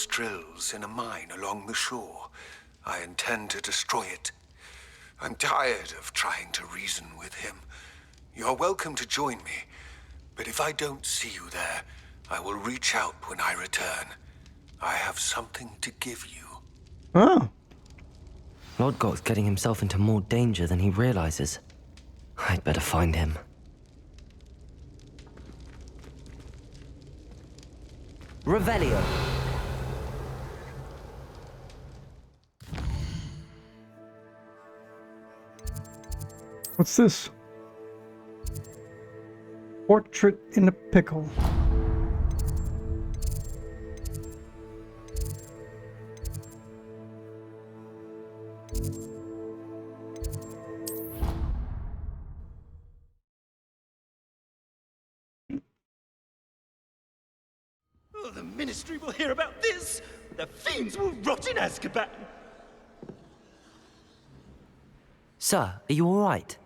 lost drills in a mine along the shore. I intend to destroy it. I'm tired of trying to reason with him. You're welcome to join me, but if I don't see you there, I will reach out when I return. I have something to give you. Oh. Lodgok's getting himself into more danger than he realizes. I'd better find him. Revelio. What's this? Portrait in a pickle. Oh, the Ministry will hear about this! The fiends will rot in Azkaban! Sir, are you all right?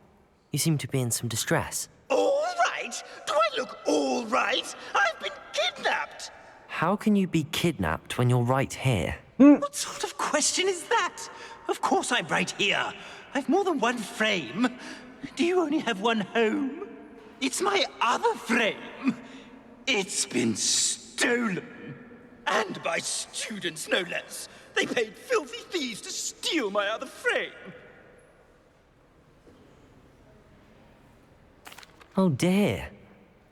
You seem to be in some distress. All right? Do I look all right? I've been kidnapped! How can you be kidnapped when you're right here? What sort of question is that? Of course I'm right here. I've more than one frame. Do you only have one home? It's my other frame. It's been stolen. And by students, no less. They paid filthy thieves to steal my other frame. Oh dear.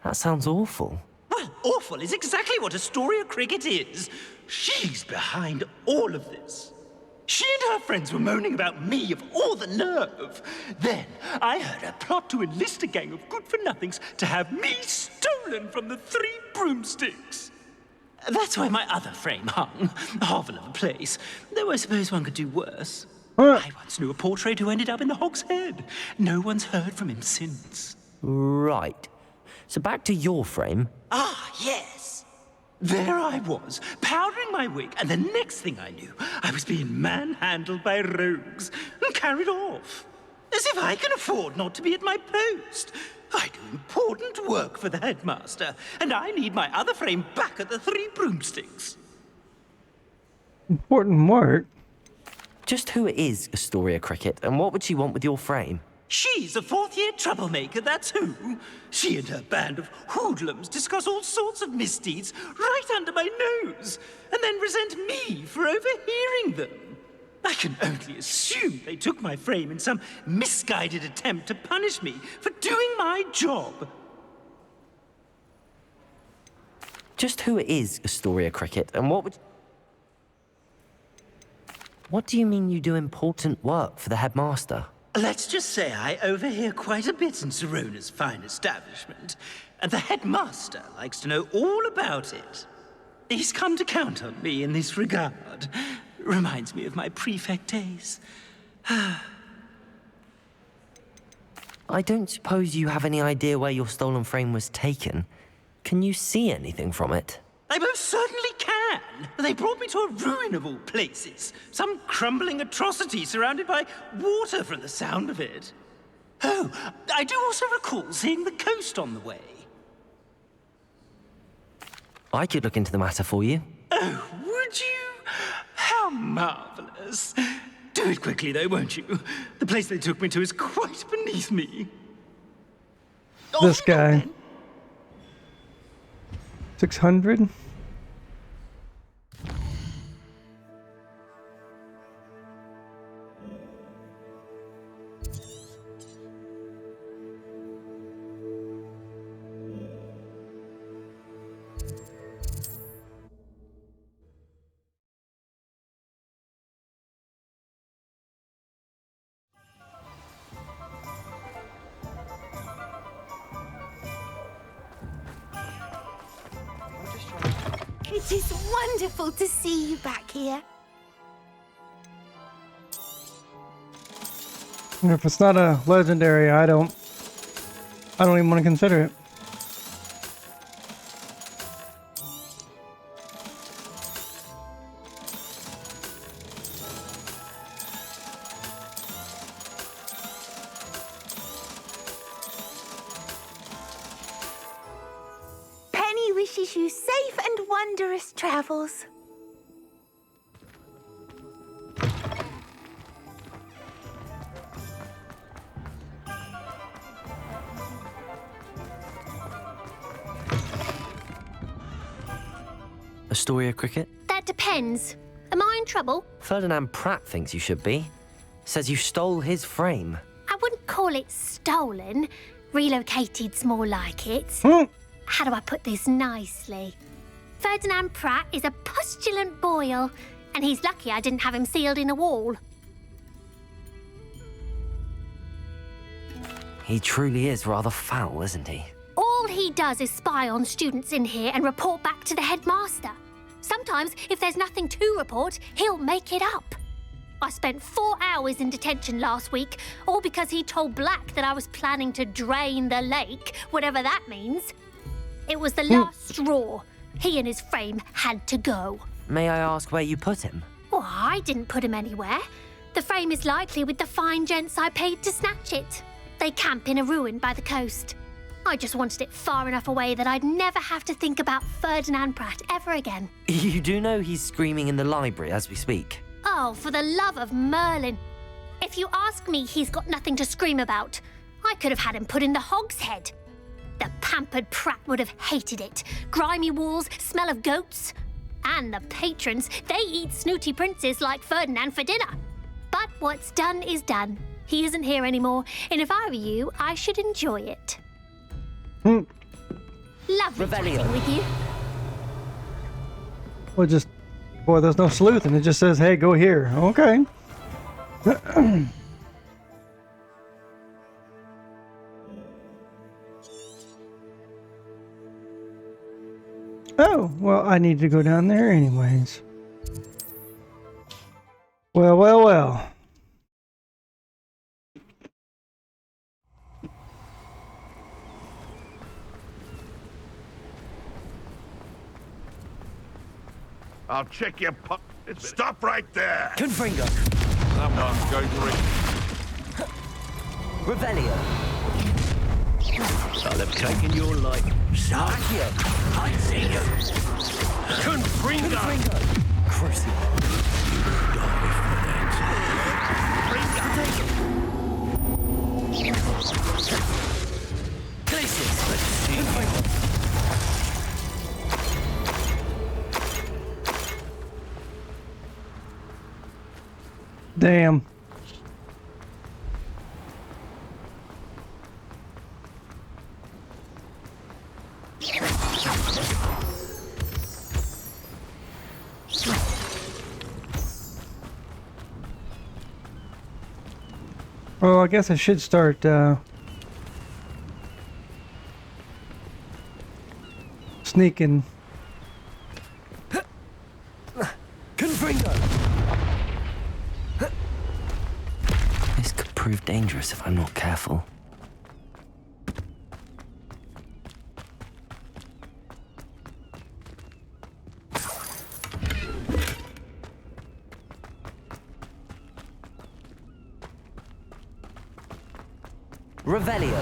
That sounds awful. Well, awful is exactly what Astoria Cricket is. She's behind all of this. She and her friends were moaning about me of all the nerve. Then I heard her plot to enlist a gang of good-for-nothings to have me stolen from the Three Broomsticks. That's why my other frame hung. A hovel of a place. Though I suppose one could do worse. I once knew a portrait who ended up in the Hog's Head. No one's heard from him since. Right. So back to your frame. Ah, yes. There I was, powdering my wig, and the next thing I knew, I was being manhandled by rogues and carried off. As if I can afford not to be at my post. I do important work for the headmaster, and I need my other frame back at the Three Broomsticks. Important work. Just who is Astoria Cricket, and what would she want with your frame? She's a fourth-year troublemaker, that's who. She and her band of hoodlums discuss all sorts of misdeeds right under my nose, and then resent me for overhearing them. I can only assume they took my frame in some misguided attempt to punish me for doing my job. Just who is Astoria Cricket, and what would... What do you mean you do important work for the headmaster? Let's just say I overhear quite a bit in Serona's fine establishment, and the headmaster likes to know all about it. He's come to count on me in this regard. Reminds me of my prefect days. I don't suppose you have any idea where your stolen frame was taken. Can you see anything from it? I most certainly can. They brought me to a ruin of all places. Some crumbling atrocity surrounded by water from the sound of it. Oh, I do also recall seeing the coast on the way. I could look into the matter for you. Oh, would you? How marvelous. Do it quickly, though, won't you? The place they took me to is quite beneath me. This guy. 600? It is wonderful to see you back here. If it's not a legendary, I don't even want to consider it. Penny wishes you safe and wondrous travels. Astoria Cricket? That depends. Am I in trouble? Ferdinand Pratt thinks you should be. Says you stole his frame. I wouldn't call it stolen. Relocated's more like it. How do I put this nicely? Ferdinand Pratt is a postulant boil, and he's lucky I didn't have him sealed in a wall. He truly is rather foul, isn't he? All he does is spy on students in here and report back to the headmaster. Sometimes, if there's nothing to report, he'll make it up. I spent 4 hours in detention last week, all because he told Black that I was planning to drain the lake, whatever that means. It was the last straw. He and his frame had to go. May I ask where you put him? Well, I didn't put him anywhere. The frame is likely with the fine gents I paid to snatch it. They camp in a ruin by the coast. I just wanted it far enough away that I'd never have to think about Ferdinand Pratt ever again. You do know he's screaming in the library as we speak. Oh, for the love of Merlin. If you ask me, he's got nothing to scream about. I could have had him put in the hogshead. The pampered Pratt would have hated it. Grimy walls, smell of goats. And the patrons, they eat snooty princes like Ferdinand for dinner. But what's done is done. He isn't here anymore, and if I were you, I should enjoy it. Lovely chatting with you. Well, just... Boy, there's no sleuthing. It just says, hey, go here. Okay. Oh, well, I need to go down there anyways. Well, well, well. I'll check your Stop right there! Confringo. Someone's going to Revelio. I'll have taken your life. Accio. I see you. Confringo! Crucio. Glacius. Let's see. Damn. Well, I guess I should start, sneaking. Confringo. This could prove dangerous if I'm not careful. Revelio.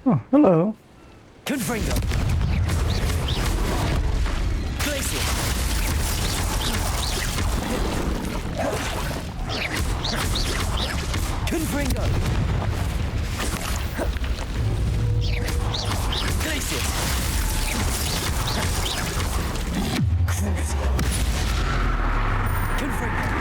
Oh, hello. Confringo. Glacius. Confringo. Glacius. Confringo.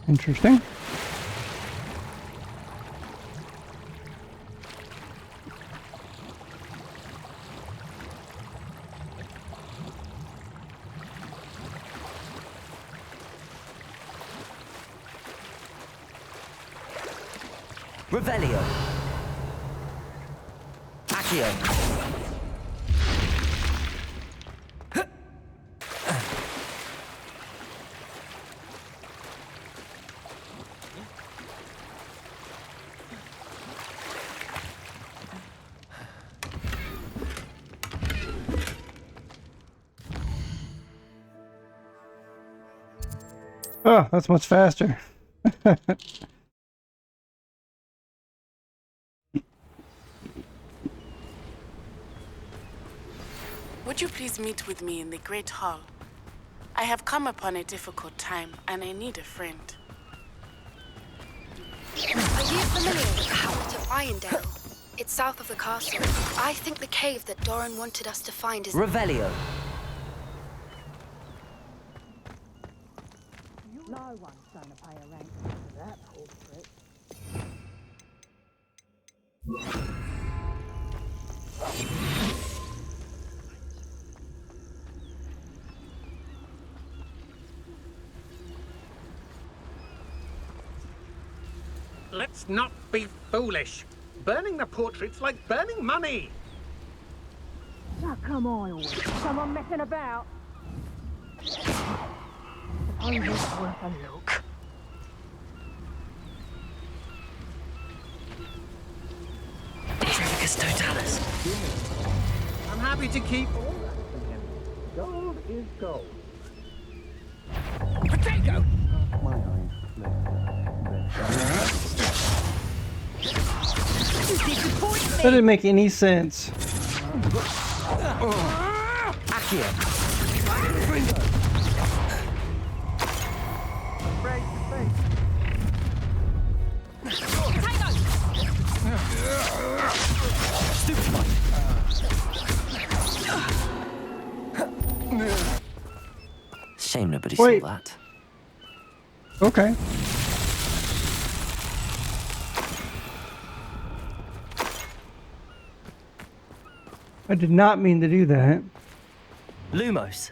Interesting. Revelio. Accio. Oh, that's much faster. Would you please meet with me in the Great Hall? I have come upon a difficult time, and I need a friend. Are you familiar with the hamlet of Irondale? It's south of the castle. I think the cave that Doran wanted us to find is... Revelio. No one's going to pay a rank for that old trick. Let's not be foolish. Burning the portrait's like burning money. Now come on, always. Someone messing about. Suppose it's worth a look. Trivicus totalis. I'm happy to keep all that from him. Gold is gold. Potato! That didn't make any sense. Accio. Shame nobody Wait. saw that. Okay. I did not mean to do that. Lumos.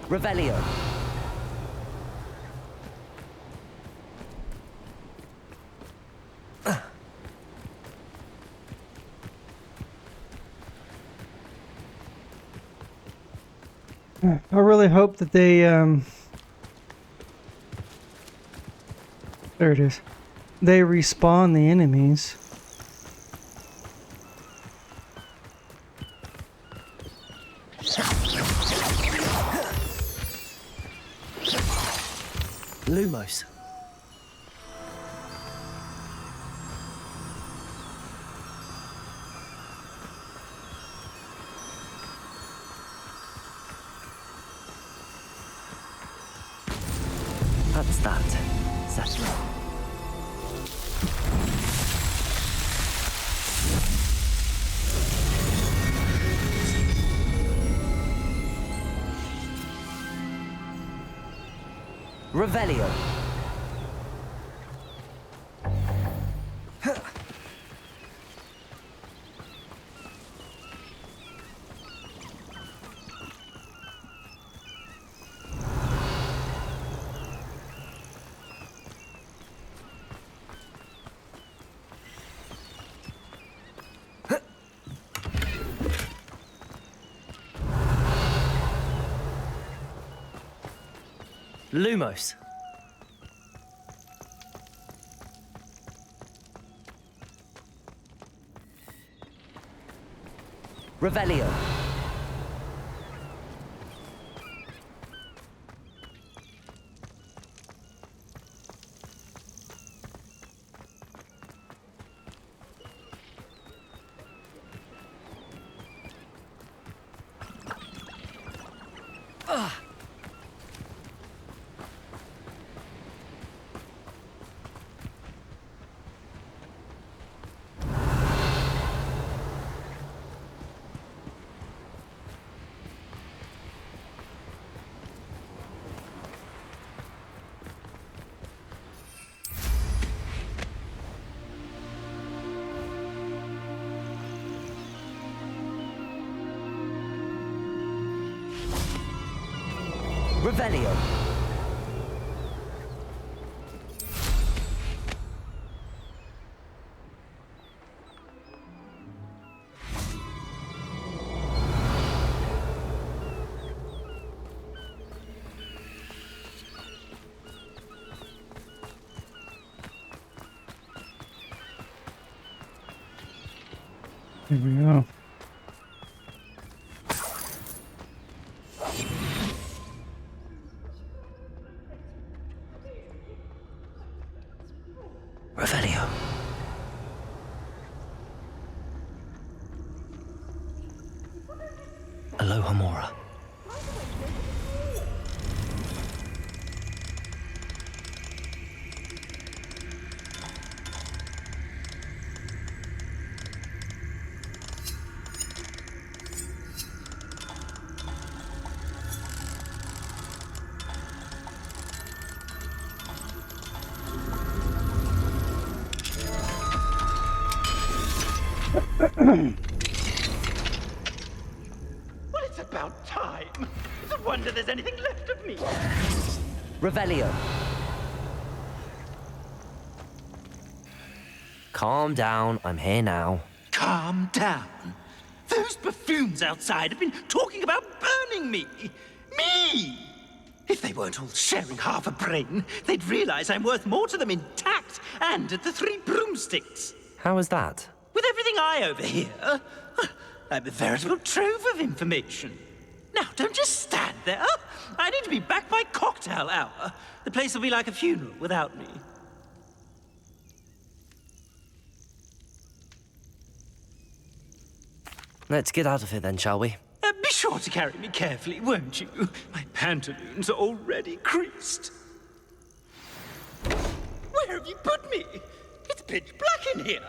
Revelio. I really hope that they, there it is. They respawn the enemies. Lumos. That's that. Settle. Revelio. Lumos. Revelio. Revelio. Here we go. Revelio. Aloha Mora. Well, it's about time. It's a wonder there's anything left of me. Revelio. Calm down, I'm here now. Calm down. Those buffoons outside have been talking about burning me. Me! If they weren't all sharing half a brain, they'd realize I'm worth more to them intact and at the Three Broomsticks. How is that? With everything I overhear, I'm a veritable trove of information. Now, don't just stand there. I need to be back by cocktail hour. The place will be like a funeral without me. Let's get out of here then, shall we? Be sure to carry me carefully, won't you? My pantaloons are already creased. Where have you put me? It's pitch black in here.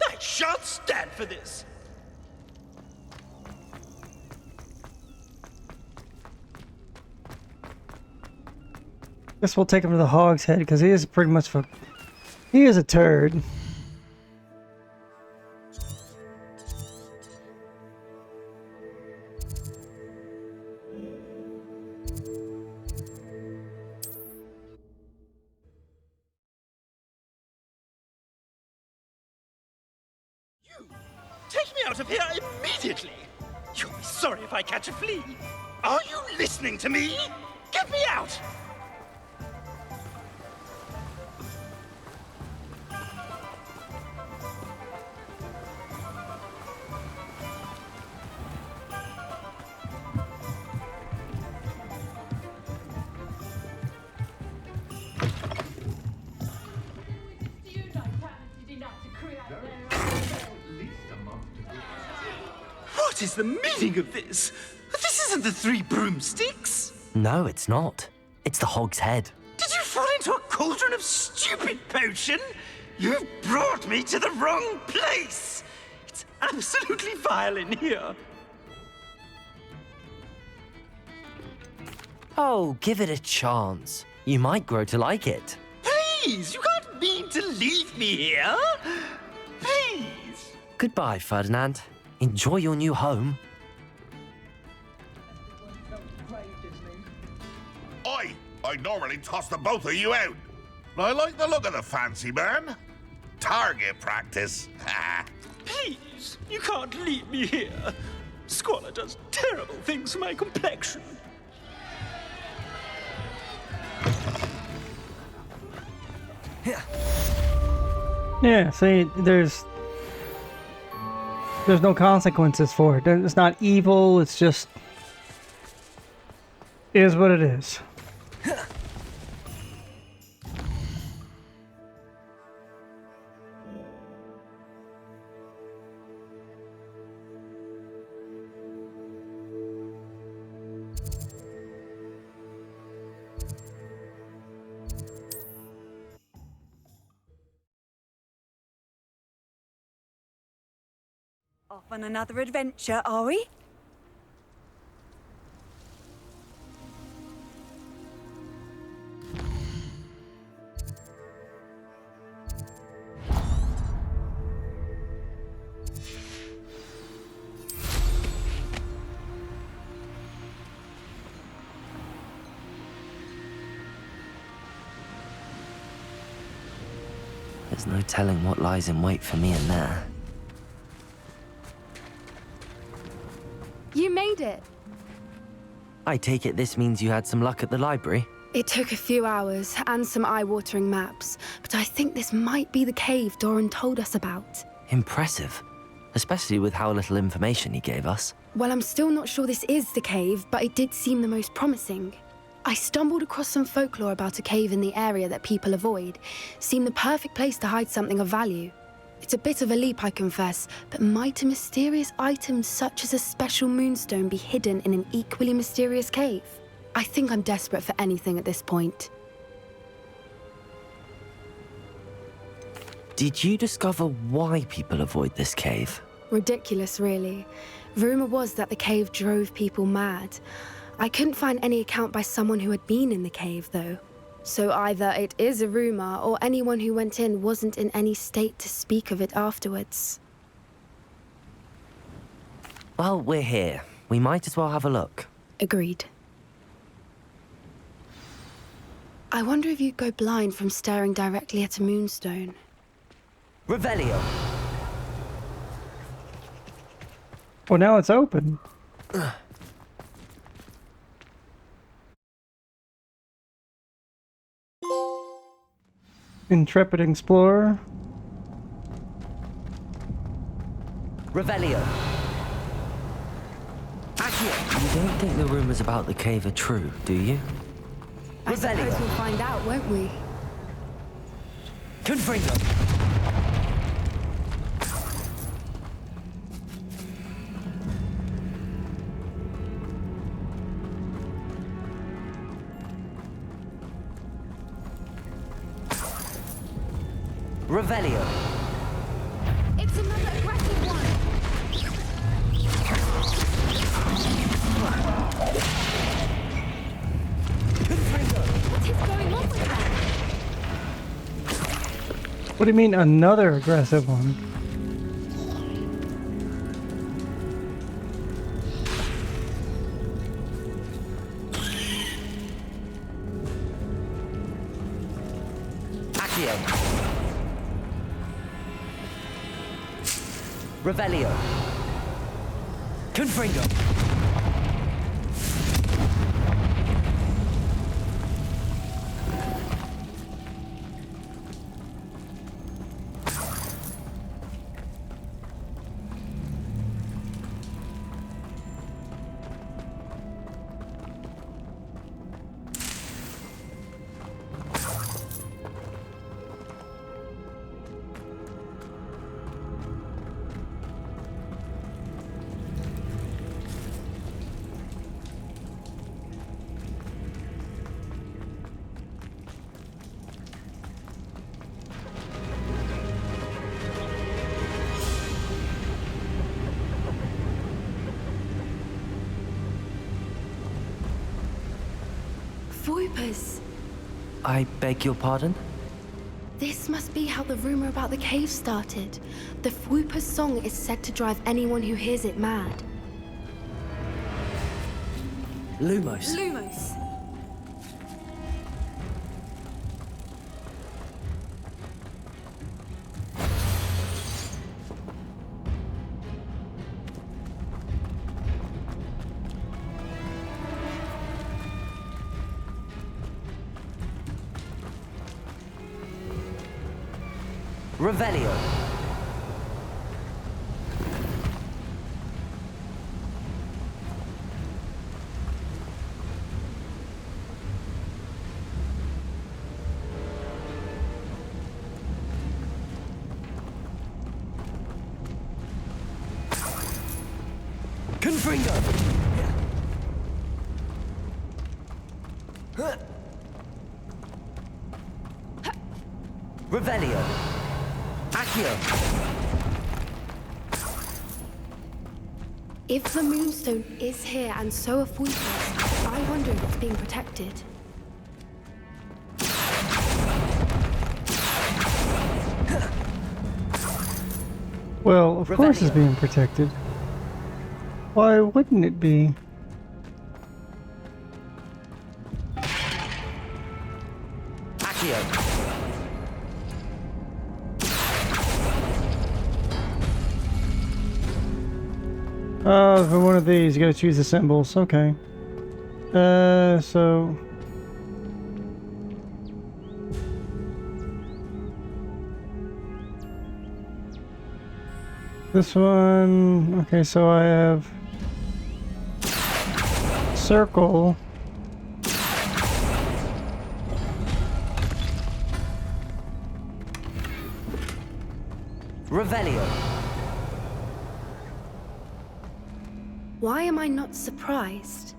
I shan't stand for this. Guess we'll take him to the Hog's Head because he is pretty much he is a turd. Take me out of here immediately! You'll be sorry if I catch a flea. Are you listening to me? Get me out! What is the meaning of this? This isn't the Three Broomsticks! No, it's not. It's the Hog's Head. Did you fall into a cauldron of stupid potion? You've brought me to the wrong place! It's absolutely vile in here. Oh, give it a chance. You might grow to like it. Please, you can't mean to leave me here. Please. Goodbye, Ferdinand. Enjoy your new home. I'd normally toss the both of you out. But I like the look of the fancy man. Target practice. Please, you can't leave me here. Squalor does terrible things for my complexion. Yeah, see, there's no consequences for it. It's not evil, it's just is what it is. Off on another adventure, are we? There's no telling what lies in wait for me in there. You made it. I take it this means you had some luck at the library? It took a few hours and some eye-watering maps, but I think this might be the cave Doran told us about. Impressive. Especially with how little information he gave us. Well, I'm still not sure this is the cave, but it did seem the most promising. I stumbled across some folklore about a cave in the area that people avoid. Seemed the perfect place to hide something of value. It's a bit of a leap, I confess, but might a mysterious item such as a special moonstone be hidden in an equally mysterious cave? I think I'm desperate for anything at this point. Did you discover why people avoid this cave? Ridiculous, really. Rumor was that the cave drove people mad. I couldn't find any account by someone who had been in the cave, though. So either it is a rumor, or anyone who went in wasn't in any state to speak of it afterwards. Well, we're here. We might as well have a look. Agreed. I wonder if you'd go blind from staring directly at a moonstone. Revelio! Well, now it's open. Intrepid explorer. Revelio! Accio! You don't think the rumors about the cave are true, do you? I suppose we'll find out, won't we? Confringo! Revelio! It's another aggressive one! What is going on with that? What do you mean another aggressive one? Accio! Revelio! Confringo! Voipers! I beg your pardon? This must be how the rumor about the cave started. The Fwooper's song is said to drive anyone who hears it mad. Lumos. Lumos! Revelio! Confringo! Revelio! Accio! If the moonstone is here and so are Fwoopers, I wonder if it's being protected. Well, of course it's being protected. Why wouldn't it be? Accio! Oh, for one of these, you gotta choose the symbols. Okay. So... This one... Okay, so I have... Circle. Revelio. Why am I not surprised?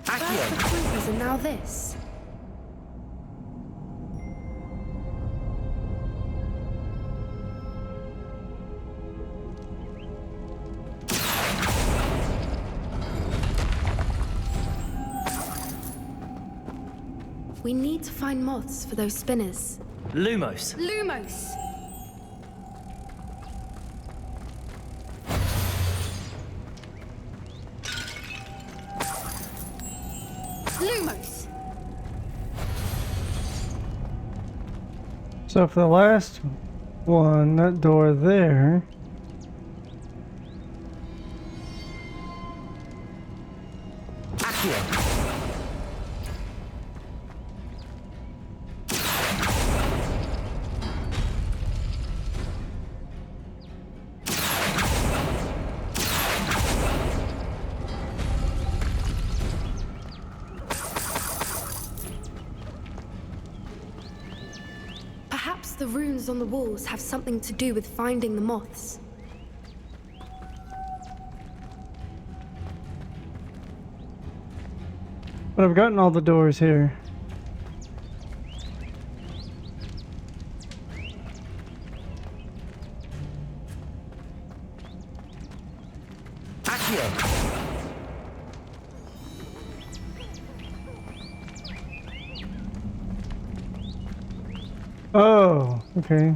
First the creepers and now this. We need to find moths for those spinners. Lumos. Lumos! Lumos! So for the last one, that door there... Accio. Perhaps the runes on the walls have something to do with finding the moths. But I've gotten all the doors here. Accio. Oh, okay.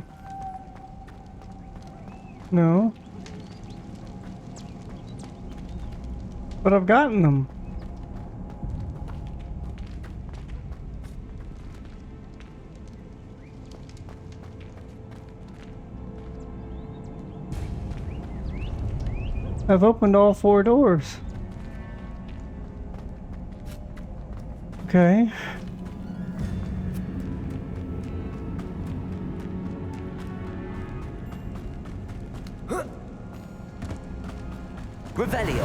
No. But I've gotten them. I've opened all 4 doors. Okay. Revelio.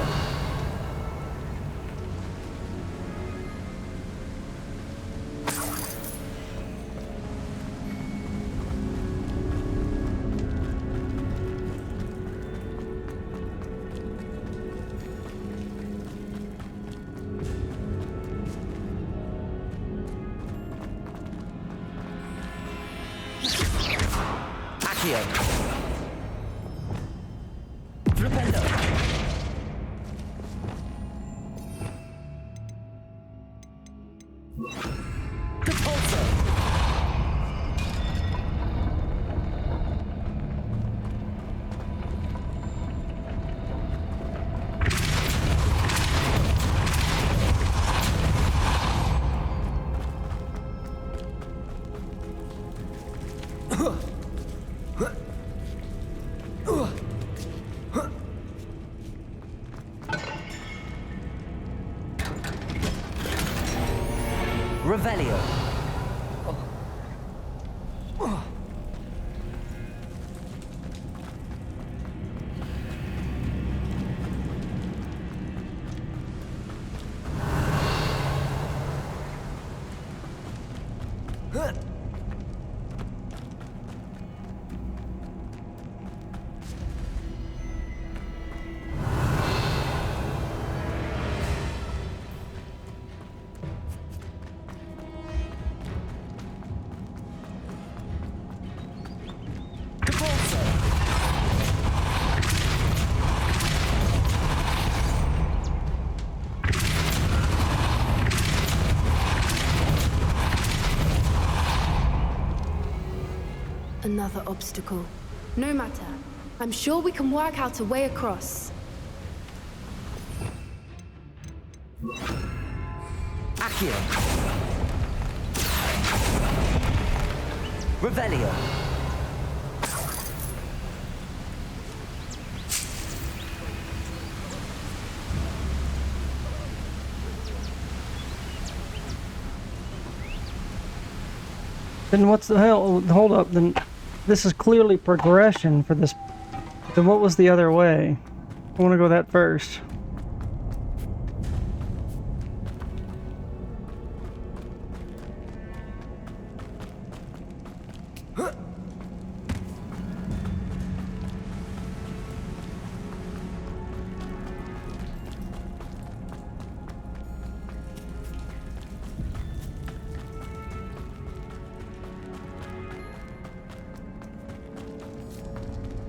Accio. Flipendo. Capulso. Revelio. Another obstacle. No matter. I'm sure we can work out a way across. Accio. Revelio. Then what's the hell? Hold up. Then this is clearly progression for this. Then what was the other way? I want to go that first.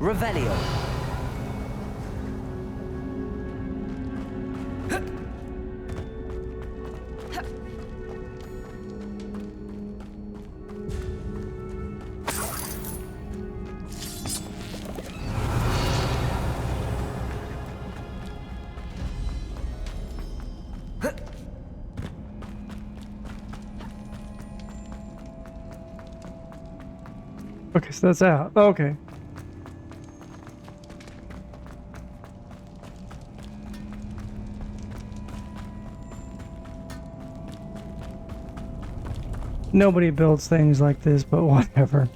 Revelio. Okay, so that's out. Okay. Nobody builds things like this, but whatever.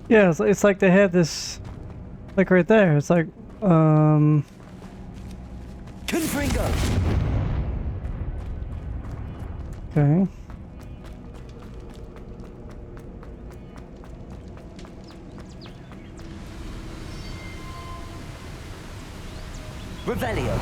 Yeah, it's like they had this, like right there. It's like, Confringo. Okay. Revelio.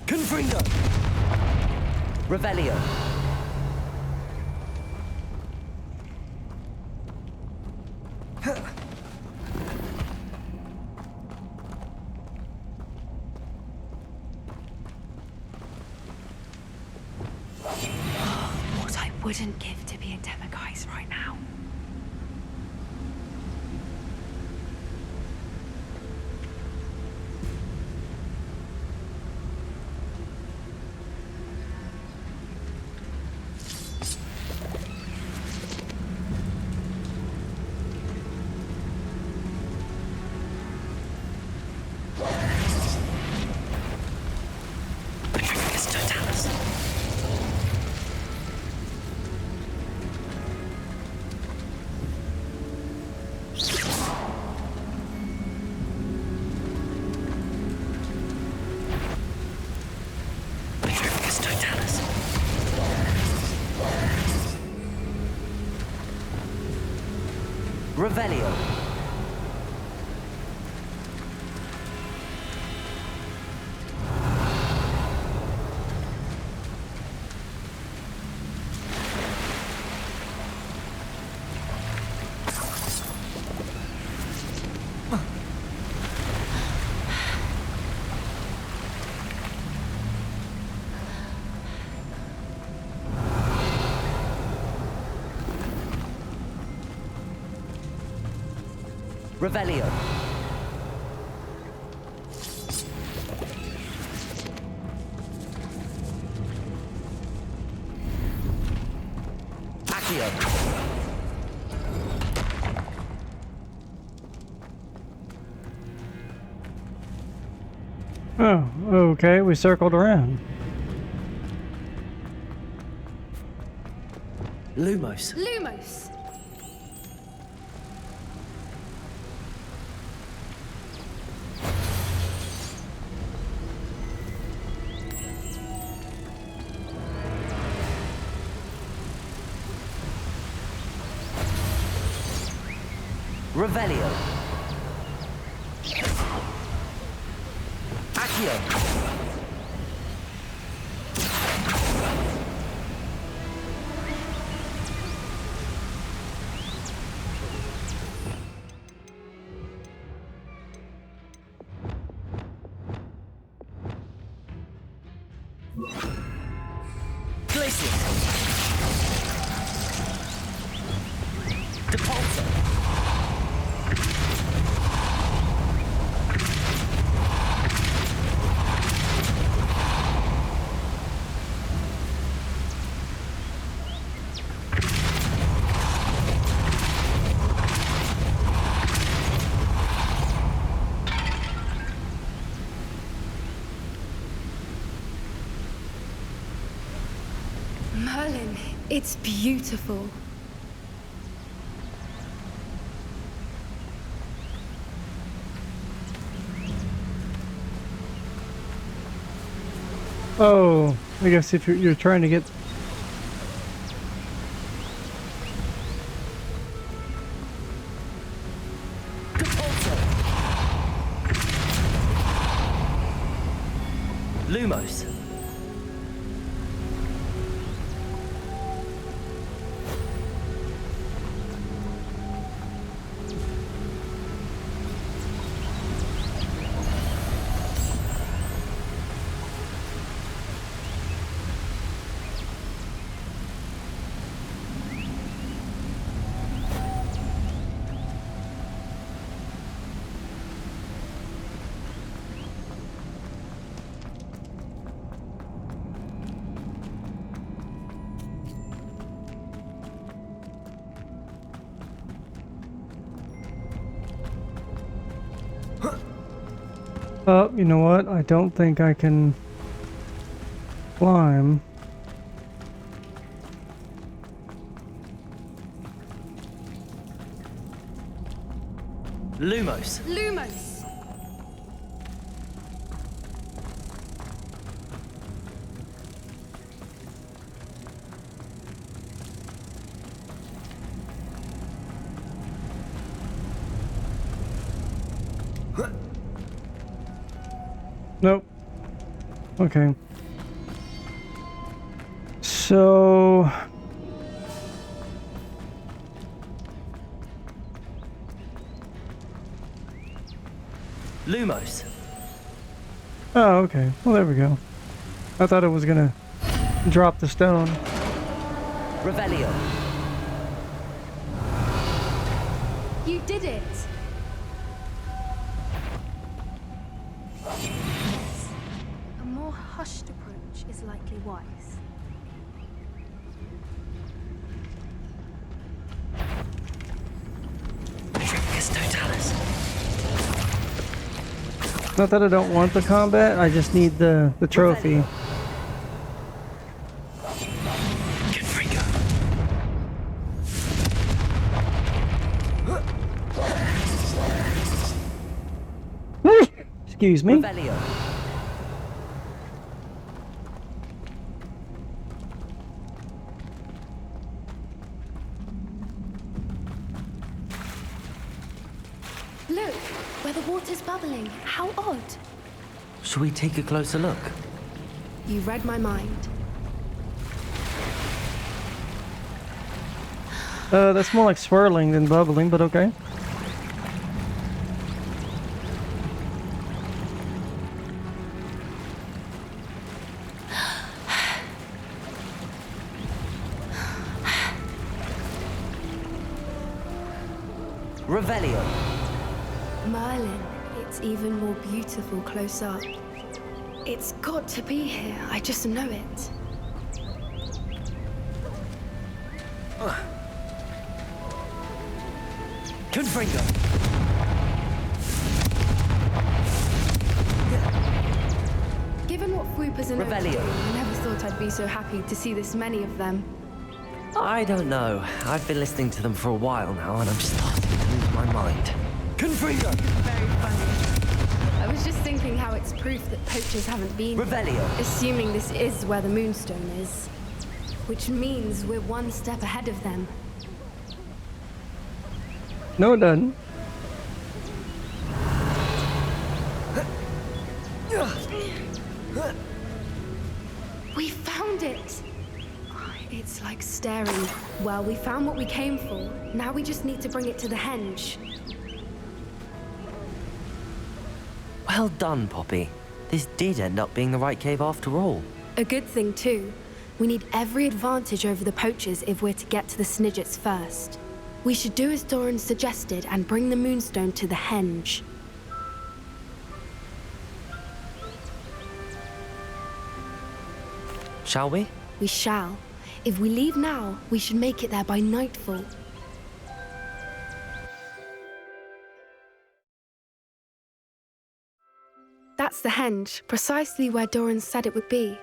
Confringo. Revelio. What I wouldn't give to be in Demiguise right now. Revelio. Revelio. Accio. Oh, okay. We circled around. Lumos. Lumos! Revelio. Accio. Merlin, it's beautiful. Oh, I guess if you're trying to get... Lumos. Oh, you know what? I don't think I can climb. Lumos. Lumos! Nope. Okay. So... Lumos. Oh, okay. Well, there we go. I thought it was gonna drop the stone. Revelio. You did it! A more hushed approach is likely wise. Trincus Totalis. Not that I don't want the combat, I just need the trophy. Excuse me. Revelio. Look, where the water's bubbling. How odd. Shall we take a closer look? You read my mind. That's more like swirling than bubbling, but okay. Revelio. Merlin, it's even more beautiful close up. It's got to be here. I just know it. Confringo. Given what Fwooper's and Revelio. I never thought I'd be so happy to see this many of them. I don't know. I've been listening to them for a while now, and I'm starting to lose my mind. Confringo. Very funny. I was just thinking how it's proof that poachers haven't been here, Revelio. assuming this is where the Moonstone is. Which means we're one step ahead of them. No, it doesn't. We found it! It's like staring. Well, we found what we came for. Now we just need to bring it to the henge. Well done, Poppy. This did end up being the right cave after all. A good thing, too. We need every advantage over the poachers if we're to get to the Snidgets first. We should do as Doran suggested and bring the Moonstone to the henge. Shall we? We shall. If we leave now, we should make it there by nightfall. That's the henge, precisely where Doran said it would be.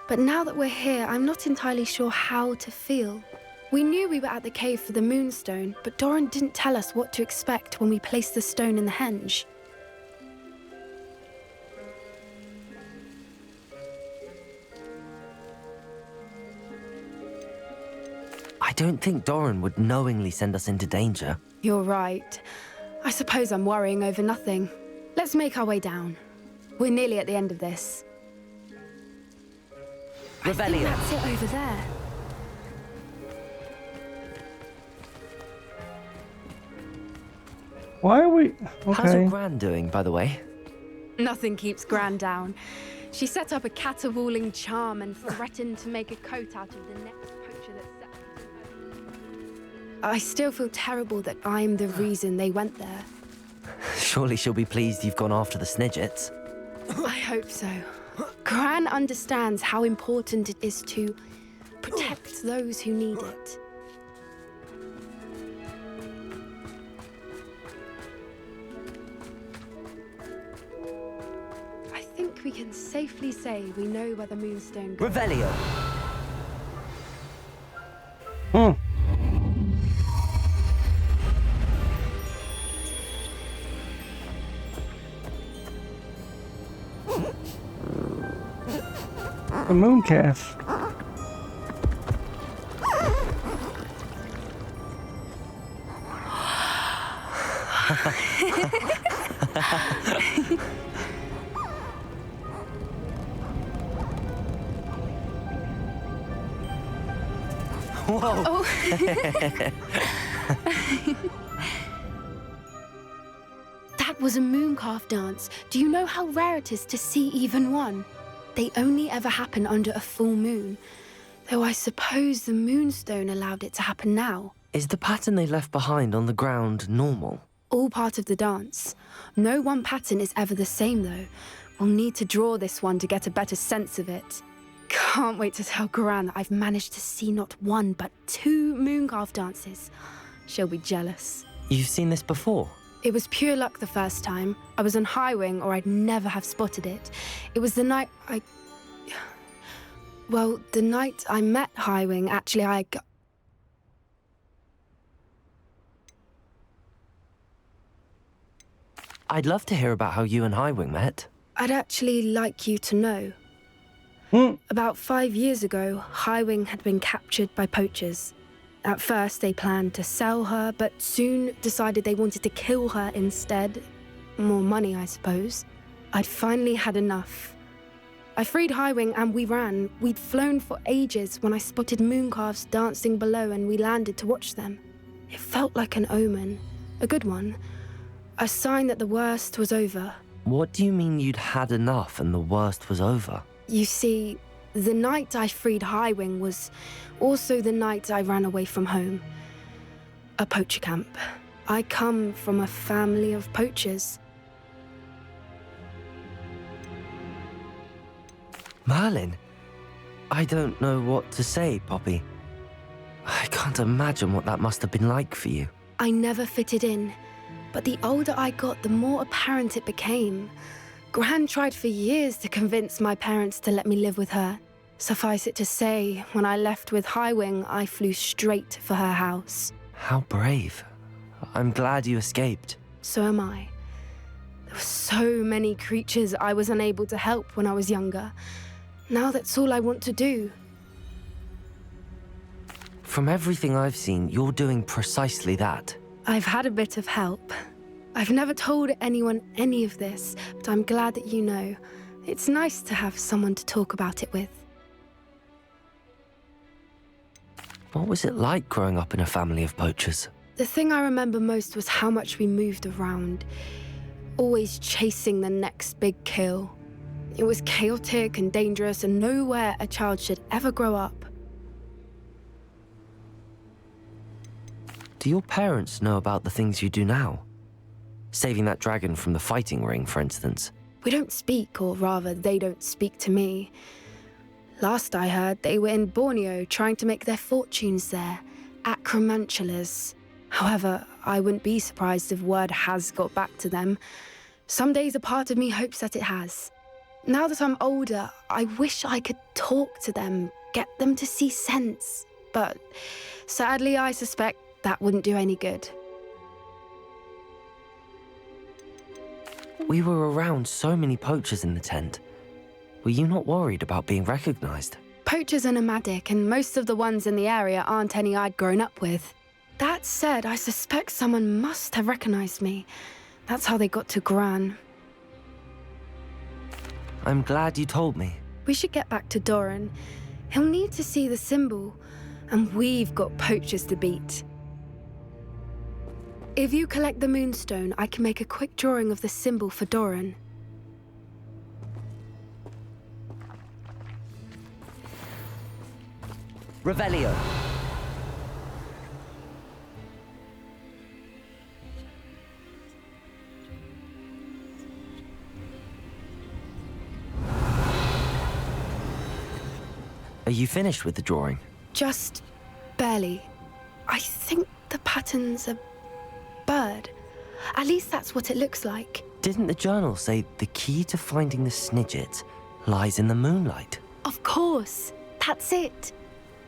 But now that we're here, I'm not entirely sure how to feel. We knew we were at the cave for the Moonstone, but Doran didn't tell us what to expect when we placed the stone in the henge. I don't think Doran would knowingly send us into danger. You're right. I suppose I'm worrying over nothing. Let's make our way down. We're nearly at the end of this. I think that's it over there. Why are we... How's Okay. your Gran doing, by the way? Nothing keeps Gran down. She set up a caterwauling charm and threatened to make a coat out of the next poacher that set. I still feel terrible that I'm the reason they went there. Surely she'll be pleased you've gone after the Snidgets. I hope so. Gran understands how important it is to protect those who need it. I think we can safely say we know where the Moonstone goes. Revelio! The moon calf. Whoa! That was a mooncalf dance. Do you know how rare it is to see even one? They only ever happen under a full moon. Though I suppose the Moonstone allowed it to happen now. Is the pattern they left behind on the ground normal? All part of the dance. No one pattern is ever the same, though. We'll need to draw this one to get a better sense of it. Can't wait to tell Gran that I've managed to see not one, but 2 mooncalf dances. She'll be jealous. You've seen this before? It was pure luck the first time. I was on Highwing, or I'd never have spotted it. It was the night Well, the night I met Highwing, actually, I'd love to hear about how you and Highwing met. I'd actually like you to know. About 5 years ago, Highwing had been captured by poachers. At first, they planned to sell her, but soon decided they wanted to kill her instead. More money, I suppose. I'd finally had enough. I freed Highwing and we ran. We'd flown for ages when I spotted mooncalves dancing below and we landed to watch them. It felt like an omen. A good one. A sign that the worst was over. What do you mean you'd had enough and the worst was over? You see, the night I freed Highwing was also the night I ran away from home. A poacher camp. I come from a family of poachers. Merlin? I don't know what to say, Poppy. I can't imagine what that must have been like for you. I never fitted in, but the older I got, the more apparent it became. Gran tried for years to convince my parents to let me live with her. Suffice it to say, when I left with Highwing, I flew straight for her house. How brave. I'm glad you escaped. So am I. There were so many creatures I was unable to help when I was younger. Now that's all I want to do. From everything I've seen, you're doing precisely that. I've had a bit of help. I've never told anyone any of this, but I'm glad that you know. It's nice to have someone to talk about it with. What was it like growing up in a family of poachers? The thing I remember most was how much we moved around, always chasing the next big kill. It was chaotic and dangerous, and nowhere a child should ever grow up. Do your parents know about the things you do now? Saving that dragon from the fighting ring, for instance. We don't speak, or rather, they don't speak to me. Last I heard, they were in Borneo trying to make their fortunes there, acromantulas. However, I wouldn't be surprised if word has got back to them. Some days a part of me hopes that it has. Now that I'm older, I wish I could talk to them, get them to see sense. But sadly, I suspect that wouldn't do any good. We were around so many poachers in the tent. Were you not worried about being recognized? Poachers are nomadic, and most of the ones in the area aren't any I'd grown up with. That said, I suspect someone must have recognized me. That's how they got to Gran. I'm glad you told me. We should get back to Doran. He'll need to see the symbol, and we've got poachers to beat. If you collect the moonstone, I can make a quick drawing of the symbol for Doran. Revelio. Are you finished with the drawing? Just barely. I think the pattern's a bird. At least that's what it looks like. Didn't the journal say the key to finding the Snidget lies in the moonlight? Of course. That's it.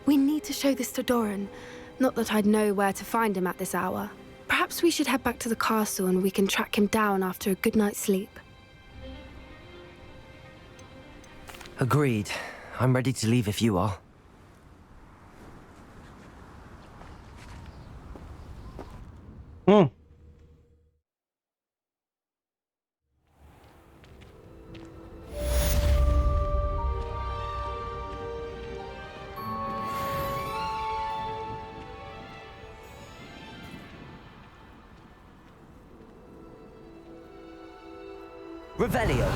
We need to show this to Doran. Not that I'd know where to find him at this hour. Perhaps we should head back to the castle and we can track him down after a good night's sleep. Agreed. I'm ready to leave if you are. Revelio.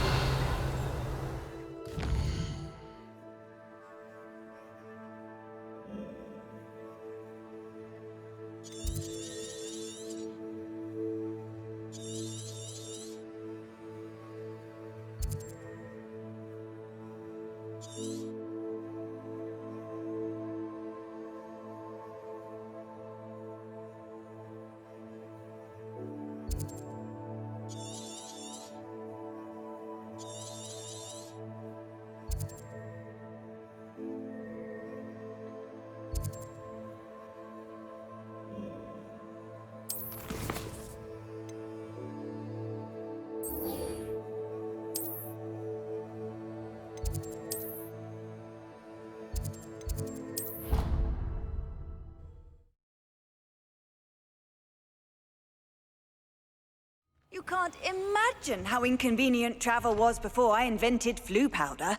You can't imagine how inconvenient travel was before I invented flu powder.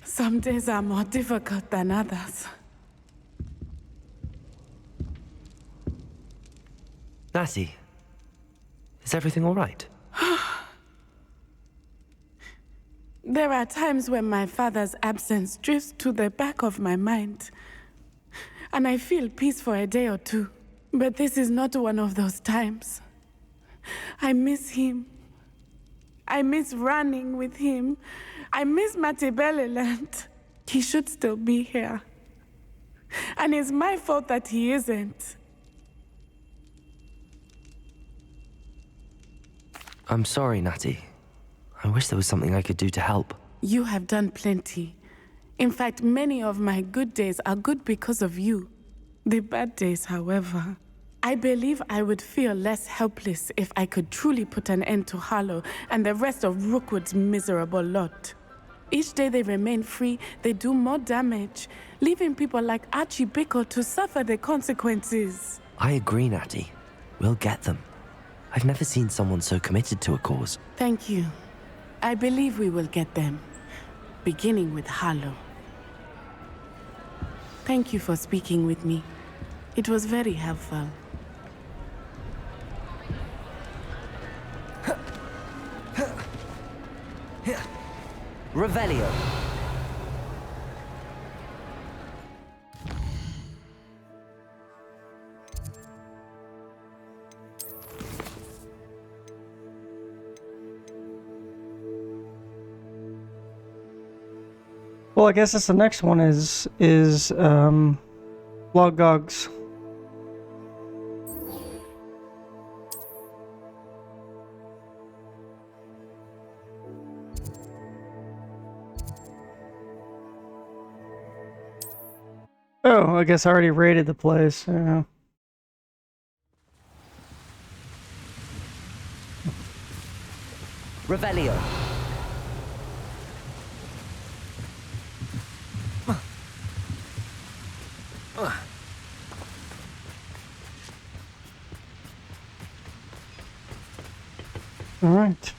Some days are more difficult than others. Natty, is everything all right? There are times when my father's absence drifts to the back of my mind, and I feel peace for a day or two. But this is not one of those times. I miss him. I miss running with him. I miss Matibeleland. He should still be here. And it's my fault that he isn't. I'm sorry, Natty. I wish there was something I could do to help. You have done plenty. In fact, many of my good days are good because of you. The bad days, however, I believe I would feel less helpless if I could truly put an end to Harlow and the rest of Rookwood's miserable lot. Each day they remain free, they do more damage, leaving people like Archie Bickle to suffer the consequences. I agree, Natty. We'll get them. I've never seen someone so committed to a cause. Thank you. I believe we will get them, beginning with Harlow. Thank you for speaking with me. It was very helpful. Revelio. Well, I guess that's the next one is Logogs. Oh, I guess I already raided the place. Yeah. Revelio. All right.